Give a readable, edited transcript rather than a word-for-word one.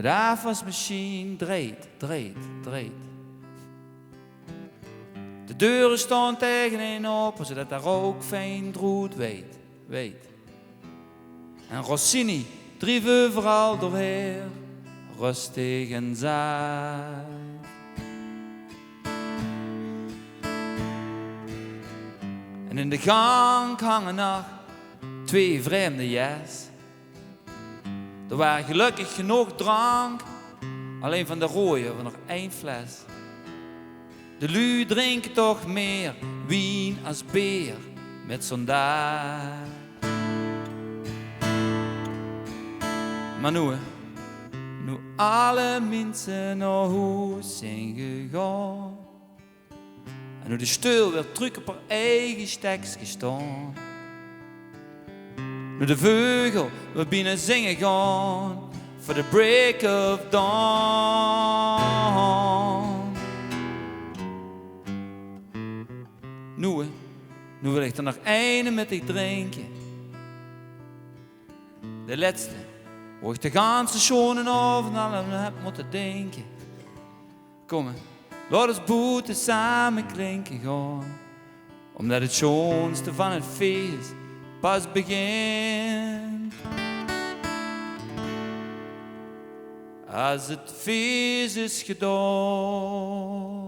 De afwasmachine draait. De deuren staan tegenin open, zodat daar ook fijn droed weet. En Rossini drie overal doorheen, rustig en zacht. En in de gang hangen nog twee vreemde jas. Er waren gelukkig genoeg drank, alleen van de rode was nog 1 fles. De lui drinken toch meer wien als beer met zo'n dag. Maar nu alle mensen naar huis zijn gegaan. En nu de stil weer terug op haar eigen stekjes gestaan. Nu de vogel weer binnen zingen gaan voor de break of dawn. Nu wil ik er nog één met ik drinken. De laatste, waar ik de ganse schoenen avond aan heb moeten denken. Kom, laat ons boeten samen klinken gaan. Omdat het schoonste van het feest pas begint. Als het feest is gedaan.